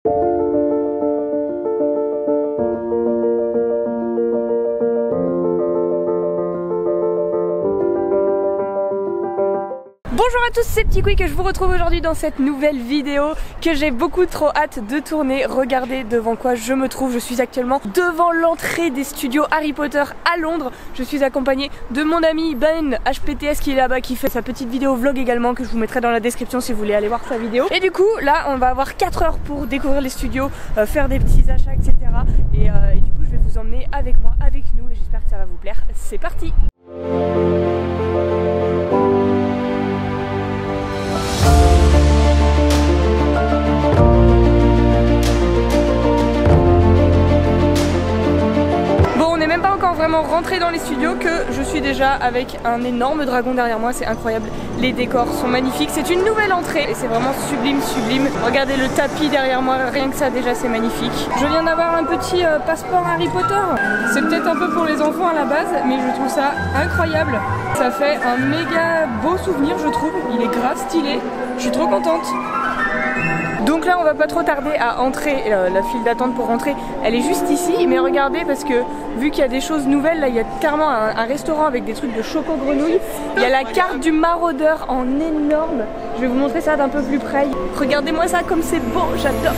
Bonjour à tous, c'est Petit Quick et je vous retrouve aujourd'hui dans cette nouvelle vidéo que j'ai beaucoup trop hâte de tourner. Regardez devant quoi je me trouve, je suis actuellement devant l'entrée des studios Harry Potter à Londres. Je suis accompagnée de mon ami Ben HPTS qui est là-bas, qui fait sa petite vidéo vlog également, que je vous mettrai dans la description si vous voulez aller voir sa vidéo. Et du coup là on va avoir 4 heures pour découvrir les studios, faire des petits achats etc. Et du coup je vais vous emmener avec moi, avec nous, et j'espère que ça va vous plaire. C'est parti! Même pas encore vraiment rentré dans les studios que je suis déjà avec un énorme dragon derrière moi. C'est incroyable, les décors sont magnifiques, c'est une nouvelle entrée et c'est vraiment sublime, sublime. Regardez le tapis derrière moi, rien que ça déjà c'est magnifique. Je viens d'avoir un petit passeport Harry Potter. C'est peut-être un peu pour les enfants à la base, mais je trouve ça incroyable. Ça fait un méga beau souvenir je trouve, il est grave stylé, je suis trop contente. Donc là on va pas trop tarder à entrer, la file d'attente pour rentrer elle est juste ici, mais regardez parce que vu qu'il y a des choses nouvelles, là il y a carrément un restaurant avec des trucs de choco grenouille. Il y a la carte du maraudeur en énorme, je vais vous montrer ça d'un peu plus près. Regardez-moi ça comme c'est beau, j'adore.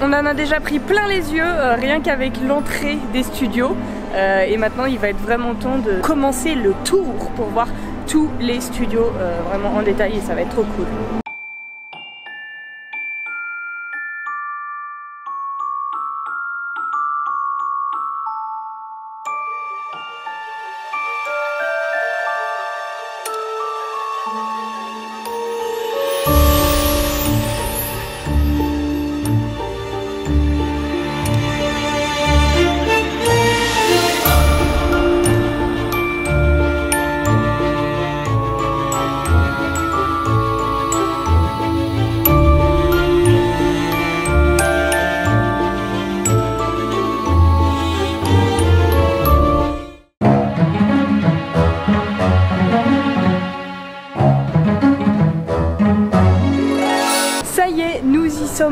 On en a déjà pris plein les yeux, rien qu'avec l'entrée des studios. Et maintenant il va être vraiment temps de commencer le tour pour voir tous les studios vraiment en détail et ça va être trop cool.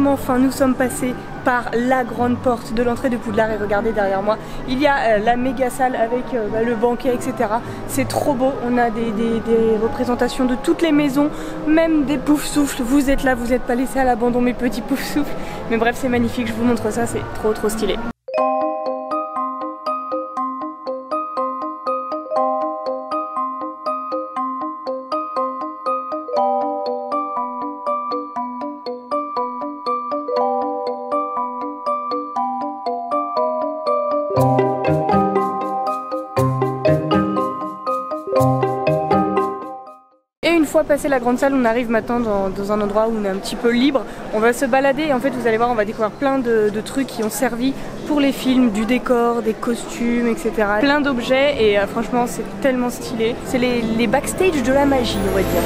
Enfin, nous sommes passés par la grande porte de l'entrée de Poudlard et regardez derrière moi, il y a la méga salle avec le banquet etc. C'est trop beau, on a des représentations de toutes les maisons, même des poufs-souffles. Vous êtes là, vous n'êtes pas laissés à l'abandon mes petits poufs-souffles. Mais bref c'est magnifique, je vous montre ça, c'est trop stylé. Et une fois passé la grande salle, on arrive maintenant dans un endroit où on est un petit peu libre. On va se balader et en fait vous allez voir, on va découvrir plein de trucs qui ont servi pour les films, du décor, des costumes, etc. Plein d'objets et franchement c'est tellement stylé. C'est les backstage de la magie on va dire.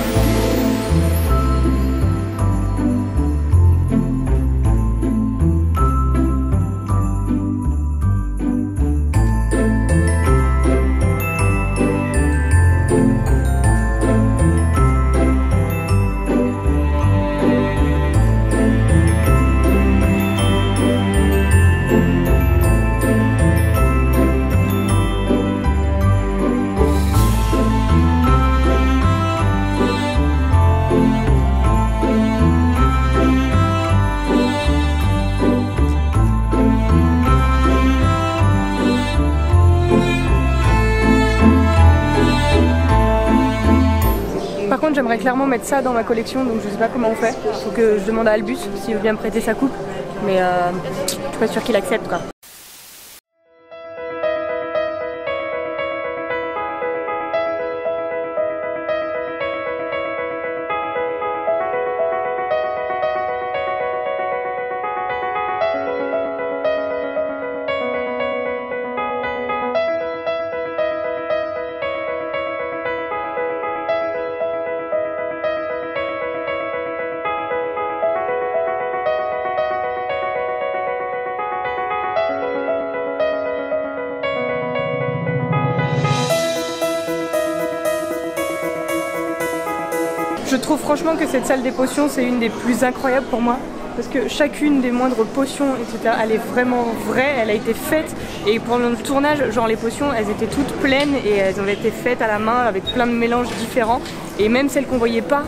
contre j'aimerais clairement mettre ça dans ma collection, donc je sais pas comment on fait. Faut que je demande à Albus s'il veut bien me prêter sa coupe, mais je suis pas sûre qu'il accepte quoi. Je trouve franchement que cette salle des potions, c'est une des plus incroyables pour moi. Parce que chacune des moindres potions, etc., elle est vraiment vraie, elle a été faite. Et pendant le tournage, genre les potions, elles étaient toutes pleines et elles ont été faites à la main avec plein de mélanges différents. Et même celles qu'on voyait pas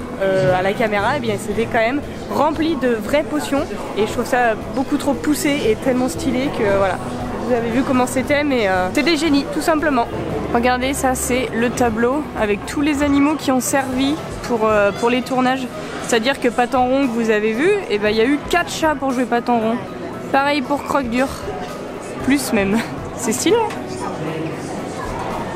à la caméra, eh bien c'était quand même rempli de vraies potions. Et je trouve ça beaucoup trop poussé et tellement stylé que voilà. Vous avez vu comment c'était, mais c'est des génies, tout simplement. Regardez, ça c'est le tableau avec tous les animaux qui ont servi pour les tournages. C'est-à-dire que Patenron que vous avez vu, eh ben, il y a eu 4 chats pour jouer Patenron. Pareil pour Croque-Dur. Plus même. C'est stylé.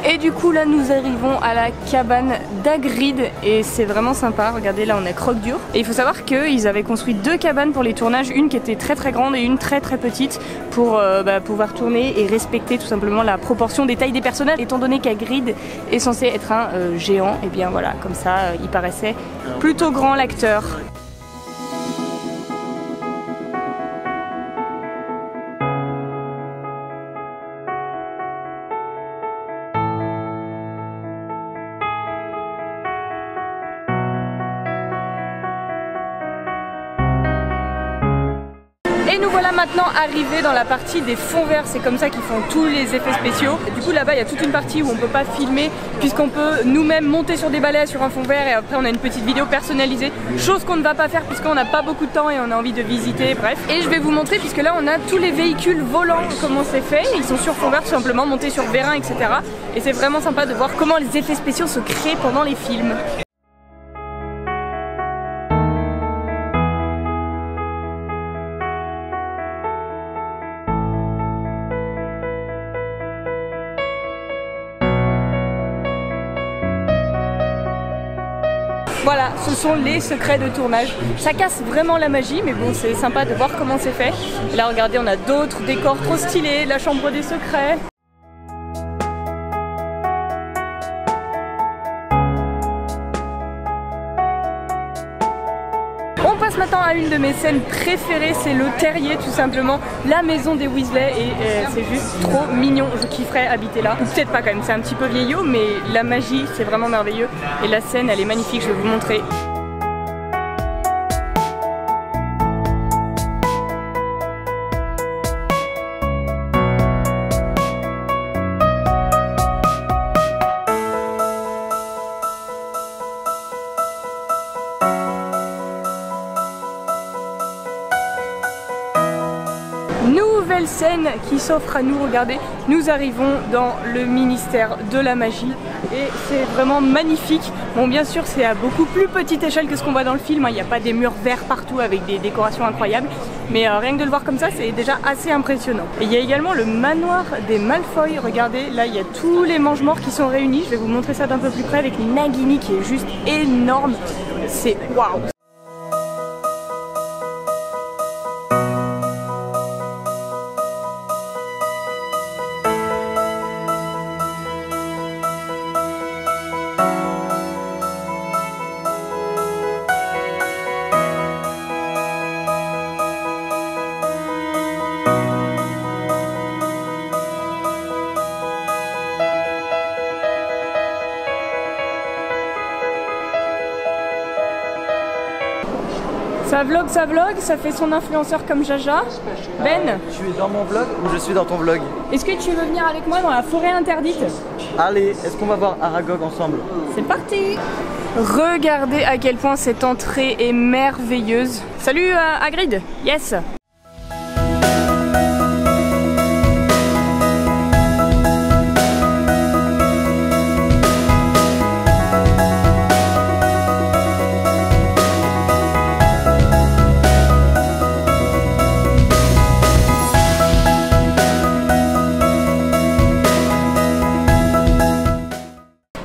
Et du coup là nous arrivons à la cabane d'Hagrid et c'est vraiment sympa. Regardez, là on a Croque-Dur. Et il faut savoir qu'ils avaient construit 2 cabanes pour les tournages, une qui était très très grande et une très très petite pour pouvoir tourner et respecter tout simplement la proportion des tailles des personnages. Étant donné qu'Hagrid est censé être un géant, et bien voilà, comme ça il paraissait plutôt grand l'acteur. Et nous voilà maintenant arrivés dans la partie des fonds verts, c'est comme ça qu'ils font tous les effets spéciaux. Du coup là-bas il y a toute une partie où on peut pas filmer puisqu'on peut nous-mêmes monter sur des balais sur un fond vert et après on a une petite vidéo personnalisée, chose qu'on ne va pas faire puisqu'on n'a pas beaucoup de temps et on a envie de visiter, bref. Et je vais vous montrer puisque là on a tous les véhicules volants, comment c'est fait, ils sont sur fond vert tout simplement, montés sur vérin, etc. Et c'est vraiment sympa de voir comment les effets spéciaux se créent pendant les films. Voilà, ce sont les secrets de tournage. Ça casse vraiment la magie, mais bon, c'est sympa de voir comment c'est fait. Et là, regardez, on a d'autres décors trop stylés, la chambre des secrets. On passe maintenant à une de mes scènes préférées, c'est le terrier tout simplement, la maison des Weasley et c'est juste trop mignon, je kifferais habiter là. Ou peut-être pas quand même, c'est un petit peu vieillot mais la magie c'est vraiment merveilleux et la scène elle est magnifique, je vais vous montrer. Nouvelle scène qui s'offre à nous, regardez, nous arrivons dans le ministère de la magie et c'est vraiment magnifique. Bon bien sûr c'est à beaucoup plus petite échelle que ce qu'on voit dans le film, il n'y a pas des murs verts partout avec des décorations incroyables, mais rien que de le voir comme ça c'est déjà assez impressionnant. Et il y a également le manoir des Malfoy, regardez, là il y a tous les mange-morts qui sont réunis, je vais vous montrer ça d'un peu plus près avec Nagini qui est juste énorme, c'est waouh. Ça vlog, ça fait son influenceur comme Jaja. Ben, tu es dans mon vlog ou je suis dans ton vlog? Est-ce que tu veux venir avec moi dans la forêt interdite? Allez, est-ce qu'on va voir Aragog ensemble? C'est parti! Regardez à quel point cette entrée est merveilleuse. Salut Hagrid! Yes!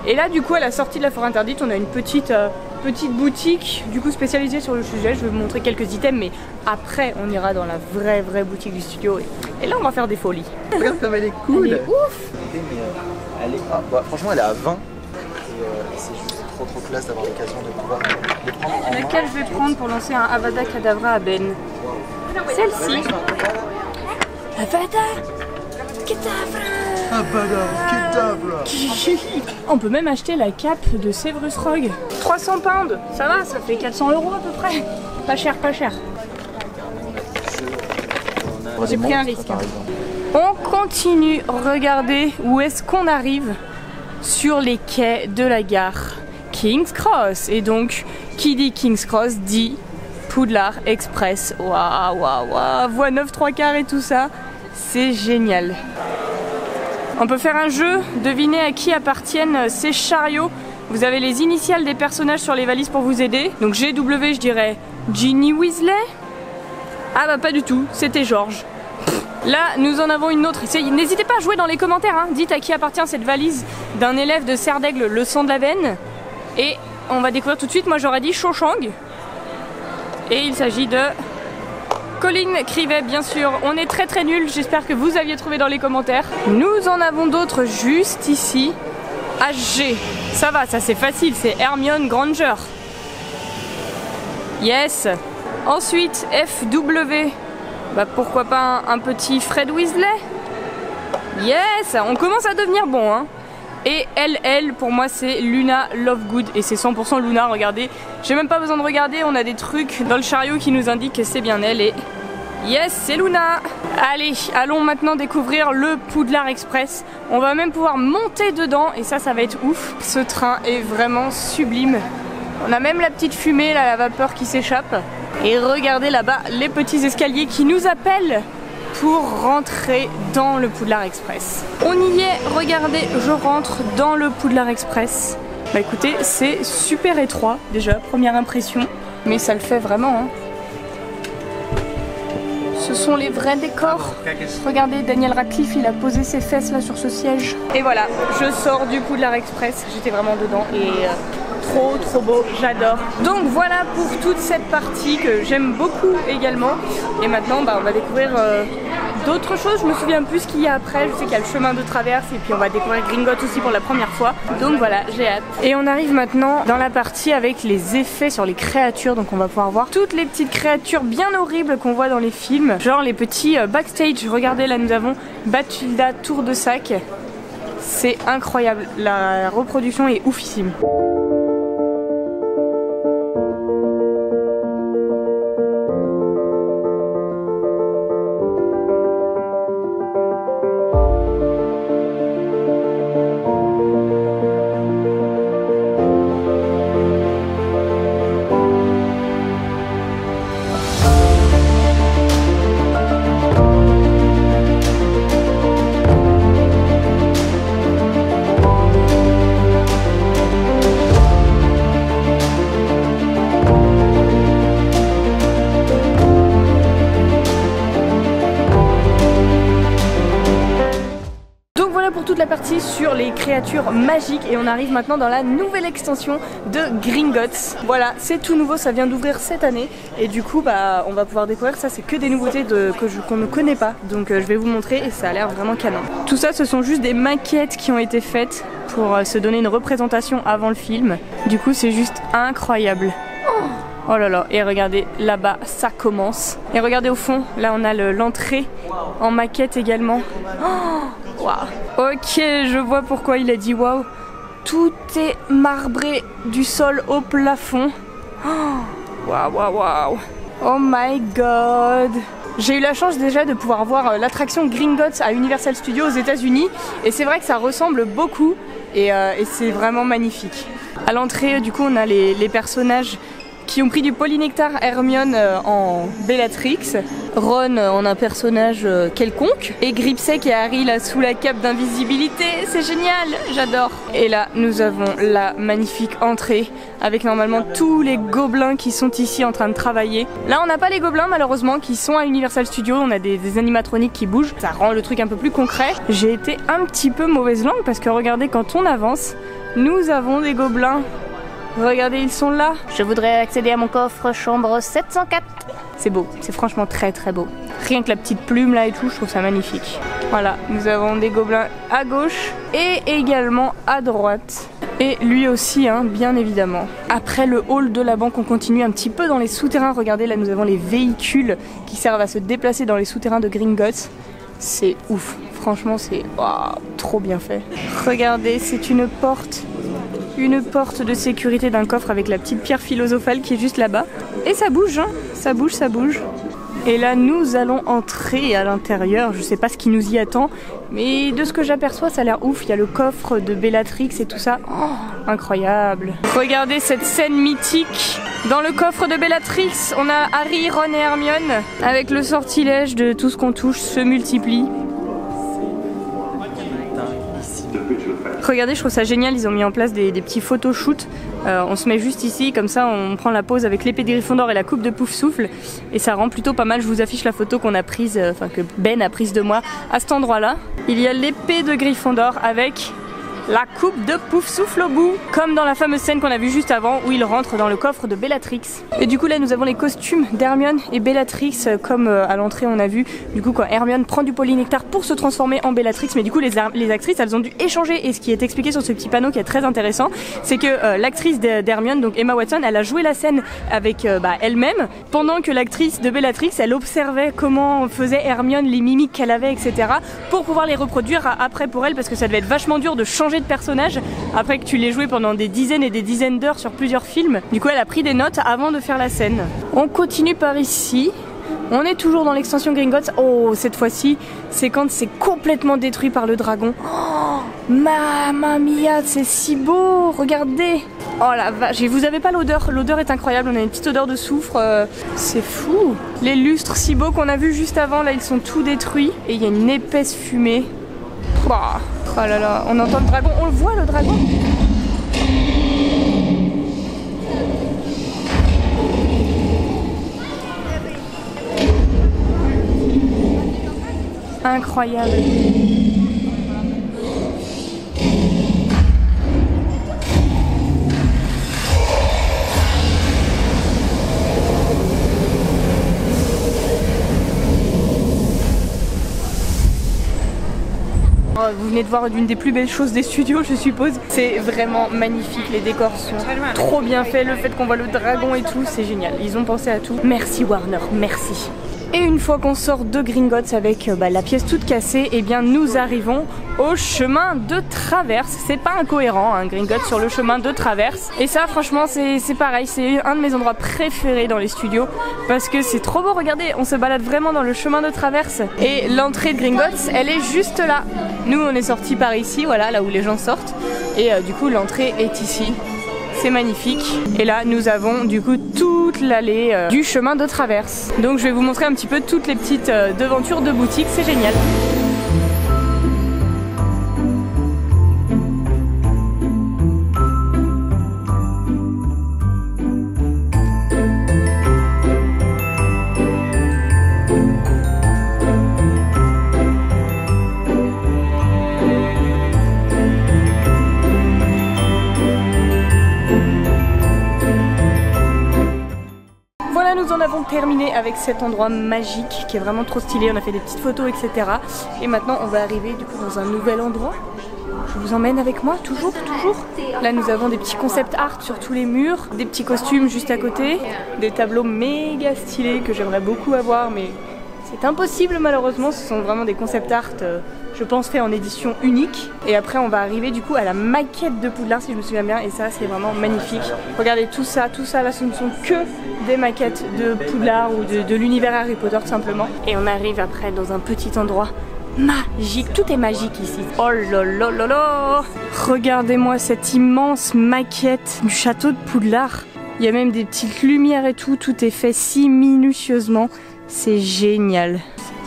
Et là du coup à la sortie de la forêt interdite on a une petite boutique du coup spécialisée sur le sujet. Je vais vous montrer quelques items mais après on ira dans la vraie boutique du studio et là on va faire des folies. Regarde comme elle est cool. Elle est ouf. Elle est... bah, franchement elle est à 20 et c'est juste trop classe d'avoir l'occasion de pouvoir les prendre en main. Laquelle je vais prendre pour lancer un Avada Kedavra à Ben? Celle-ci. Avada Kedavra. Ah bah non, On peut même acheter la cape de Severus Rogue. 300 pounds, ça va, ça fait 400 € à peu près. Pas cher, pas cher. J'ai pris un risque. On continue, regardez où est-ce qu'on arrive sur les quais de la gare King's Cross. Et donc, qui dit King's Cross dit Poudlard Express. Waouh, waouh, waouh, voie 9 3/4 et tout ça, c'est génial. On peut faire un jeu, deviner à qui appartiennent ces chariots. Vous avez les initiales des personnages sur les valises pour vous aider. Donc GW, je dirais Ginny Weasley. Ah bah pas du tout, c'était George. Là, nous en avons une autre. N'hésitez pas à jouer dans les commentaires, hein. Dites à qui appartient cette valise d'un élève de Serre d'Aigle, le sang de la veine. Et on va découvrir tout de suite, moi j'aurais dit Cho Chang. Et il s'agit de Colin Crivet, bien sûr. On est très très nuls, j'espère que vous aviez trouvé dans les commentaires. Nous en avons d'autres juste ici. HG, ça va, ça c'est facile, c'est Hermione Granger. Yes. Ensuite, FW. Bah pourquoi pas un petit Fred Weasley. Yes, on commence à devenir bon, hein. Et LL, pour moi c'est Luna Lovegood. Et c'est 100% Luna, regardez. J'ai même pas besoin de regarder, on a des trucs dans le chariot qui nous indiquent que c'est bien elle. Et yes, c'est Luna. Allez, allons maintenant découvrir le Poudlard Express. On va même pouvoir monter dedans et ça va être ouf. Ce train est vraiment sublime. On a même la petite fumée, là, la vapeur qui s'échappe. Et regardez là-bas les petits escaliers qui nous appellent pour rentrer dans le Poudlard Express. On y est, regardez, je rentre dans le Poudlard Express. Bah écoutez, c'est super étroit déjà, première impression, mais ça le fait vraiment, hein. Ce sont les vrais décors. Regardez, Daniel Radcliffe, il a posé ses fesses là sur ce siège. Et voilà, je sors du Poudlard Express, j'étais vraiment dedans et trop beau, j'adore. Donc voilà pour toute cette partie que j'aime beaucoup également. Et maintenant bah, on va découvrir d'autres choses. Je me souviens plus ce qu'il y a après. Je sais qu'il y a le chemin de traverse et puis on va découvrir Gringotts aussi pour la première fois. Donc voilà, j'ai hâte. Et on arrive maintenant dans la partie avec les effets sur les créatures. Donc on va pouvoir voir toutes les petites créatures bien horribles qu'on voit dans les films. Genre les petits backstage. Regardez, là nous avons Bathilda Tour de Sac. C'est incroyable. La reproduction est oufissime. Toute la partie sur les créatures magiques et on arrive maintenant dans la nouvelle extension de Gringotts. Voilà, c'est tout nouveau, ça vient d'ouvrir cette année et du coup bah on va pouvoir découvrir ça. C'est que des nouveautés qu'on ne connaît pas, donc je vais vous montrer et ça a l'air vraiment canon. Tout ça, ce sont juste des maquettes qui ont été faites pour se donner une représentation avant le film. Du coup c'est juste incroyable. Oh là là, et regardez, là-bas, ça commence. Et regardez au fond, là on a l'entrée en maquette également. Oh, wow. Ok, je vois pourquoi il a dit waouh. Tout est marbré du sol au plafond. Waouh, waouh, waouh. Oh my god. J'ai eu la chance déjà de pouvoir voir l'attraction Gringotts à Universal Studios aux États-Unis. Et c'est vrai que ça ressemble beaucoup et c'est vraiment magnifique. À l'entrée, du coup, on a les personnages qui ont pris du polynectar. Hermione en Bellatrix, Ron en un personnage quelconque, et Gripsec et Harry là sous la cape d'invisibilité. C'est génial, j'adore. Et là nous avons la magnifique entrée avec normalement tous les gobelins qui sont ici en train de travailler. Là on n'a pas les gobelins malheureusement qui sont à Universal Studios, on a des animatroniques qui bougent, ça rend le truc un peu plus concret. J'ai été un petit peu mauvaise langue parce que regardez, quand on avance, nous avons des gobelins. Regardez, ils sont là. Je voudrais accéder à mon coffre chambre 704. C'est beau, c'est franchement très très beau. Rien que la petite plume là et tout, je trouve ça magnifique. Voilà, nous avons des gobelins à gauche et également à droite. Et lui aussi, hein, bien évidemment. Après le hall de la banque, on continue un petit peu dans les souterrains. Regardez, là nous avons les véhicules qui servent à se déplacer dans les souterrains de Gringotts. C'est ouf. franchement c'est trop bien fait. Regardez, c'est une porte de sécurité d'un coffre avec la petite pierre philosophale qui est juste là-bas. Et ça bouge, hein, ça bouge, ça bouge. Et là nous allons entrer à l'intérieur, je sais pas ce qui nous y attend, mais de ce que j'aperçois ça a l'air ouf, il y a le coffre de Bellatrix et tout ça, incroyable. Regardez cette scène mythique, dans le coffre de Bellatrix, on a Harry, Ron et Hermione, avec le sortilège de tout ce qu'on touche se multiplie. Regardez, je trouve ça génial, ils ont mis en place des petits photoshoots. On se met juste ici, comme ça on prend la pose avec l'épée de Gryffondor et la coupe de Poufsouffle. Et ça rend plutôt pas mal, je vous affiche la photo qu'on a prise, que Ben a prise de moi à cet endroit-là. Il y a l'épée de Gryffondor avec la coupe de Poufsouffle au bout, comme dans la fameuse scène qu'on a vue juste avant où il rentre dans le coffre de Bellatrix. Et du coup là nous avons les costumes d'Hermione et Bellatrix comme à l'entrée on a vu du coup quand Hermione prend du polynectar pour se transformer en Bellatrix, mais du coup les actrices elles ont dû échanger, et ce qui est expliqué sur ce petit panneau qui est très intéressant c'est que l'actrice d'Hermione, donc Emma Watson, elle a joué la scène avec elle-même pendant que l'actrice de Bellatrix elle observait comment faisait Hermione, les mimiques qu'elle avait, etc. pour pouvoir les reproduire après pour elle, parce que ça devait être vachement dur de changer de personnage après que tu l'aies joué pendant des dizaines et des dizaines d'heures sur plusieurs films. Du coup elle a pris des notes avant de faire la scène. On continue par ici. On est toujours dans l'extension Gringotts. Oh, cette fois-ci c'est quand c'est complètement détruit par le dragon. Oh, mamma mia, c'est si beau, regardez. Oh la vache, et vous avez pas l'odeur, l'odeur est incroyable, on a une petite odeur de soufre, c'est fou. Les lustres si beaux qu'on a vus juste avant, là ils sont tous détruits et il y a une épaisse fumée. Oh là là, on entend le dragon, on le voit le dragon. Incroyable. Vous venez de voir une des plus belles choses des studios, je suppose. C'est vraiment magnifique, les décors sont trop bien faits, le fait qu'on voit le dragon et tout, c'est génial. Ils ont pensé à tout. Merci Warner, merci. Et une fois qu'on sort de Gringotts avec la pièce toute cassée, eh bien nous arrivons au chemin de traverse. C'est pas incohérent, hein, Gringotts sur le chemin de traverse. Et ça franchement c'est pareil, c'est un de mes endroits préférés dans les studios parce que c'est trop beau, regardez, on se balade vraiment dans le chemin de traverse. Et l'entrée de Gringotts, elle est juste là. Nous on est sortis par ici, voilà, là où les gens sortent. Et du coup l'entrée est ici. C'est magnifique. Et là nous avons du coup toute l'allée du chemin de traverse. Donc je vais vous montrer un petit peu toutes les petites devantures de boutiques, c'est génial. Nous en avons terminé avec cet endroit magique qui est vraiment trop stylé, on a fait des petites photos etc. Et maintenant on va arriver du coup dans un nouvel endroit. Je vous emmène avec moi, toujours. Là nous avons des petits concept art sur tous les murs, des petits costumes juste à côté, des tableaux méga stylés que j'aimerais beaucoup avoir mais c'est impossible malheureusement, ce sont vraiment des concept art je pense fait en édition unique. Et après on va arriver du coup à la maquette de Poudlard si je me souviens bien, et ça c'est vraiment magnifique. Regardez tout ça là ce ne sont que des maquettes de Poudlard ou de l'univers Harry Potter tout simplement. Et on arrive après dans un petit endroit magique, tout est magique ici. Oh là là là là. Regardez-moi cette immense maquette du château de Poudlard. Il y a même des petites lumières et tout est fait si minutieusement, c'est génial.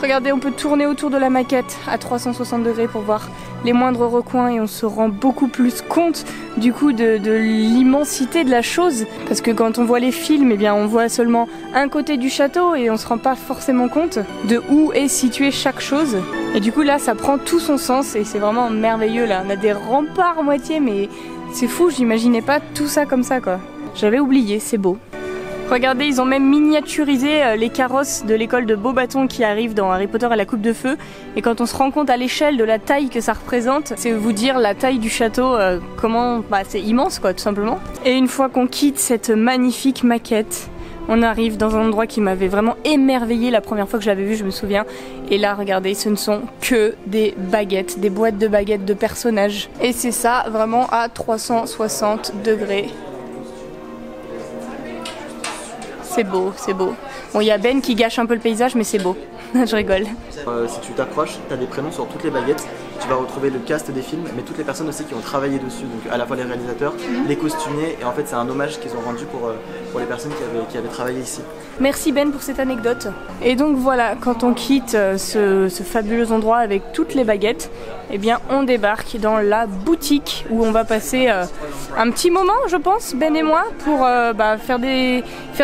Regardez, on peut tourner autour de la maquette à 360 degrés pour voir les moindres recoins et on se rend beaucoup plus compte du coup de l'immensité de la chose. Parce que quand on voit les films, eh bien on voit seulement un côté du château et on se rend pas forcément compte de où est située chaque chose. Et du coup là ça prend tout son sens et c'est vraiment merveilleux là. On a des remparts à moitié mais c'est fou, j'imaginais pas tout ça comme ça quoi. J'avais oublié, c'est beau. Regardez, ils ont même miniaturisé les carrosses de l'école de Beauxbatons qui arrivent dans Harry Potter et la Coupe de Feu. Et quand on se rend compte à l'échelle de la taille que ça représente, c'est vous dire la taille du château, comment, c'est immense quoi tout simplement. Et une fois qu'on quitte cette magnifique maquette, On arrive dans un endroit qui m'avait vraiment émerveillé la première fois que je l'avais vu, je me souviens. Et là, regardez, ce ne sont que des baguettes, des boîtes de baguettes de personnages. Et c'est ça, vraiment à 360 degrés. C'est beau, c'est beau. Bon, il y a Ben qui gâche un peu le paysage, mais c'est beau. Je rigole. Si tu t'approches, tu as des prénoms sur toutes les baguettes. Tu vas retrouver le cast des films, mais toutes les personnes aussi qui ont travaillé dessus. Donc à la fois les réalisateurs, les costumiers, et en fait c'est un hommage qu'ils ont rendu pour les personnes qui avaient travaillé ici. Merci Ben pour cette anecdote. Et donc voilà, quand on quitte ce fabuleux endroit avec toutes les baguettes, eh bien on débarque dans la boutique où on va passer un petit moment, je pense, Ben et moi, pour faire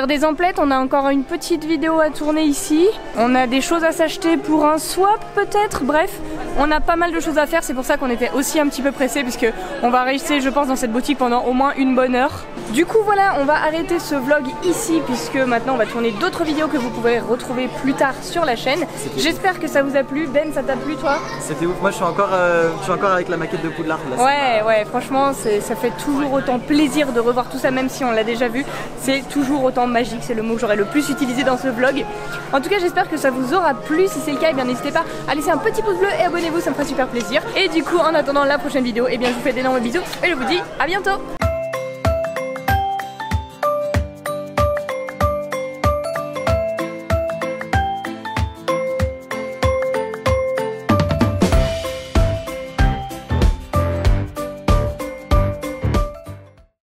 des emplettes. On a encore une petite vidéo à tourner ici. On a des choses à s'acheter pour un swap peut-être. Bref, on a pas mal de choses à faire. C'est pour ça qu'on était aussi un petit peu pressés, puisque on va rester, je pense, dans cette boutique pendant au moins une bonne heure. Du coup voilà, on va arrêter ce vlog ici, puisque maintenant on va tourner d'autres vidéos que vous pourrez retrouver plus tard sur la chaîne. J'espère que ça vous a plu. Ben, ça t'a plu toi? C'était ouf, moi je suis encore avec la maquette de Poudlard là. Ouais, franchement ça fait toujours autant plaisir de revoir tout ça, même si on l'a déjà vu. C'est toujours autant magique, c'est le mot que j'aurais le plus utilisé dans ce vlog. En tout cas j'espère que ça vous aura plu. Si c'est le cas, eh bien n'hésitez pas à laisser un petit pouce bleu et abonnez-vous, ça me fera super plaisir. Et du coup en attendant la prochaine vidéo, eh bien je vous fais d'énormes bisous et je vous dis à bientôt.